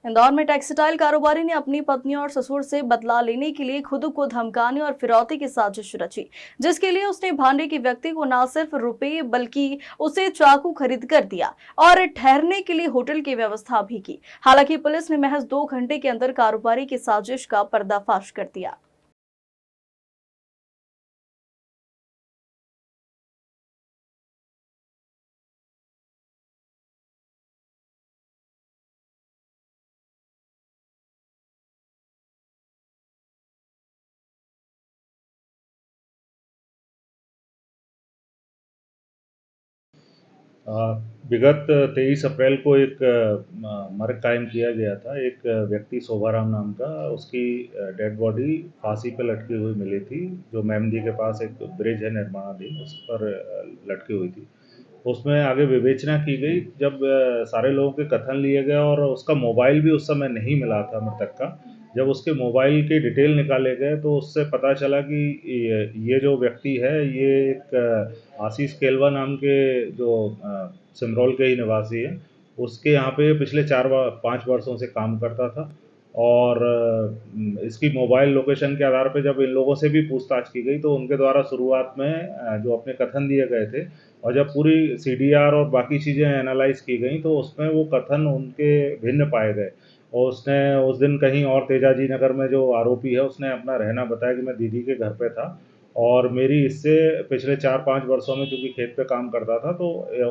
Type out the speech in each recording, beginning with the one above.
इंदौर में टेक्सटाइल कारोबारी ने अपनी पत्नी और ससुर से बदला लेने के लिए खुद को धमकाने और फिरौती की साजिश रची, जिसके लिए उसने भांडे के व्यक्ति को न सिर्फ रुपए बल्कि उसे चाकू खरीद कर दिया और ठहरने के लिए होटल की व्यवस्था भी की। हालांकि पुलिस ने महज 2 घंटे के अंदर कारोबारी की साजिश का पर्दाफाश कर दिया। अ, विगत 23 अप्रैल को एक मर्ग कायम किया गया था। एक व्यक्ति शोभाराम नाम का, उसकी डेड बॉडी फांसी पे लटकी हुई मिली थी, जो मेमदी के पास एक ब्रिज है निर्माणाधीन, उस पर लटकी हुई थी। उसमें आगे विवेचना की गई, जब सारे लोगों के कथन लिए गए और उसका मोबाइल भी उस समय नहीं मिला था मृतक का। जब उसके मोबाइल के डिटेल निकाले गए तो उससे पता चला कि ये जो व्यक्ति है, ये एक आशीष केलवा नाम के, जो सिमरौल के ही निवासी हैं, उसके यहाँ पे पिछले 4-5 वर्षों से काम करता था। और इसकी मोबाइल लोकेशन के आधार पे जब इन लोगों से भी पूछताछ की गई तो उनके द्वारा शुरुआत में जो अपने कथन दिए गए थे, और जब पूरी सीडीआर और बाकी चीज़ें एनालाइज की गई तो उसमें वो कथन उनके भिन्न पाए गए। और उसने उस दिन कहीं और तेजाजी नगर में, जो आरोपी है, उसने अपना रहना बताया कि मैं दीदी के घर पे था और मेरी इससे पिछले 4-5 वर्षों में, चूँकि खेत पे काम करता था, तो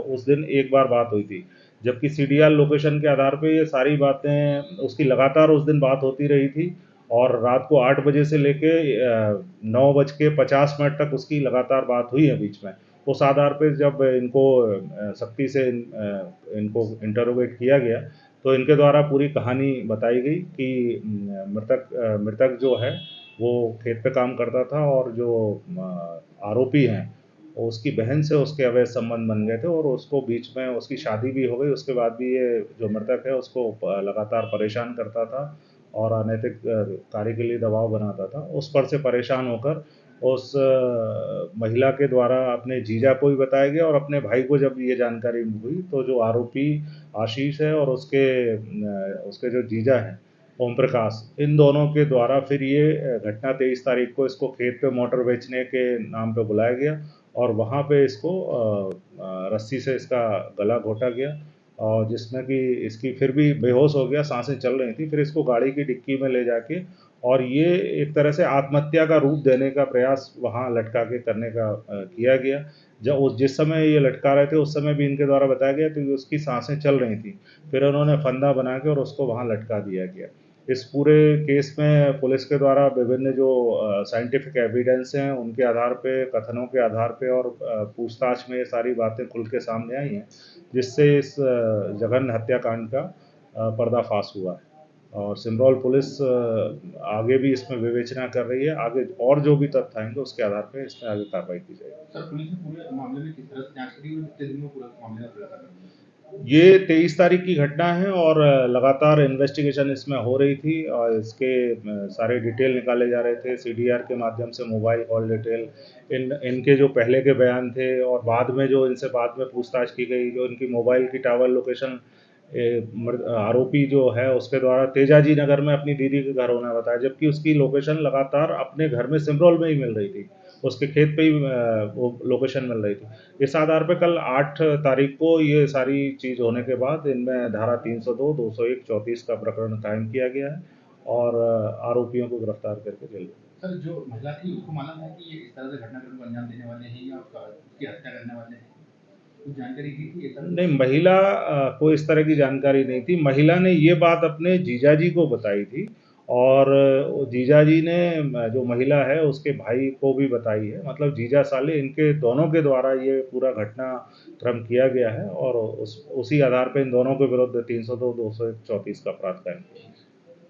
उस दिन एक बार बात हुई थी। जबकि सीडीआर लोकेशन के आधार पे ये सारी बातें उसकी लगातार उस दिन बात होती रही थी और रात को 8 बजे से लेके 9:50 तक उसकी लगातार बात हुई है बीच में। उस आधार पे जब इनको सख्ती से इनको इंटरोगेट किया गया तो इनके द्वारा पूरी कहानी बताई गई कि मृतक जो है वो खेत पे काम करता था और जो आरोपी हैं, उसकी बहन से उसके अवैध संबंध बन गए थे और उसको बीच में उसकी शादी भी हो गई। उसके बाद भी ये जो मृतक है उसको लगातार परेशान करता था और अनैतिक कार्य के लिए दबाव बनाता था। उस पर से परेशान होकर उस महिला के द्वारा अपने जीजा को भी बताया गया और अपने भाई को जब ये जानकारी हुई तो जो आरोपी आशीष है और उसके जो जीजा हैं ओम प्रकाश, इन दोनों के द्वारा फिर ये घटना 23 तारीख को इसको खेत पे मोटर बेचने के नाम पे बुलाया गया और वहाँ पे इसको रस्सी से इसका गला घोटा गया और जिसमें कि इसकी फिर भी बेहोश हो गया, सांसें चल रही थी। फिर इसको गाड़ी की डिक्की में ले जाके और ये एक तरह से आत्महत्या का रूप देने का प्रयास वहाँ लटका के करने का किया गया। जिस समय ये लटका रहे थे उस समय भी इनके द्वारा बताया गया कि उसकी सांसें चल रही थी। फिर उन्होंने फंदा बना के और उसको वहाँ लटका दिया गया। इस पूरे केस में पुलिस के द्वारा विभिन्न जो साइंटिफिक एविडेंस हैं उनके आधार पे, कथनों के आधार पे और पूछताछ में ये सारी बातें खुल के सामने आई हैं, जिससे इस जघन्य हत्याकांड का पर्दाफाश हुआ है। और सिमरौल पुलिस आगे भी इसमें विवेचना कर रही है। आगे और जो भी तथ्य आएंगे उसके आधार पे इसमें आगे कार्रवाई की जाएगी। सर, पुलिस ने पूरे मामले में किस तरह से जांच करी और कितने दिन में पूरा मामले का खुलासा कर दिया? ये 23 तारीख की घटना है और लगातार इन्वेस्टिगेशन इसमें हो रही थी और इसके सारे डिटेल निकाले जा रहे थे सीडीआर के माध्यम से, मोबाइल कॉल डिटेल, इनके जो पहले के बयान थे और बाद में जो इनसे बाद में पूछताछ की गई, जो इनकी मोबाइल की टावर लोकेशन आरोपी जो है उसके द्वारा तेजाजी नगर में अपनी दीदी के घर होना बताया, जबकि उसकी लोकेशन लगातार अपने घर में सिमरौल में ही मिल रही थी, उसके खेत पे ही वो लोकेशन मिल रही थी। इस आधार पे कल 8 तारीख को ये सारी चीज़ होने के बाद इनमें धारा 302, 201, 34 का प्रकरण कायम किया गया है और आरोपियों को गिरफ्तार करके जेल भेजा। सर, जो महिला थी उसको मालूम है कि ये इस तरह से घटनाक्रम को अंजाम देने वाले हैं या उसकी हत्या करने वाले हैं? कुछ जानकारी दी थी ऐसा? नहीं, महिला को इस तरह की जानकारी नहीं थी। महिला ने ये बात अपने जीजाजी को बताई थी और जीजाजी ने जो महिला है उसके भाई को भी बताई है। मतलब जीजा साले इनके दोनों के द्वारा ये पूरा घटनाक्रम किया गया है और उसी आधार पे इन दोनों के विरुद्ध 302, 201, 34 का अपराध कायम किया।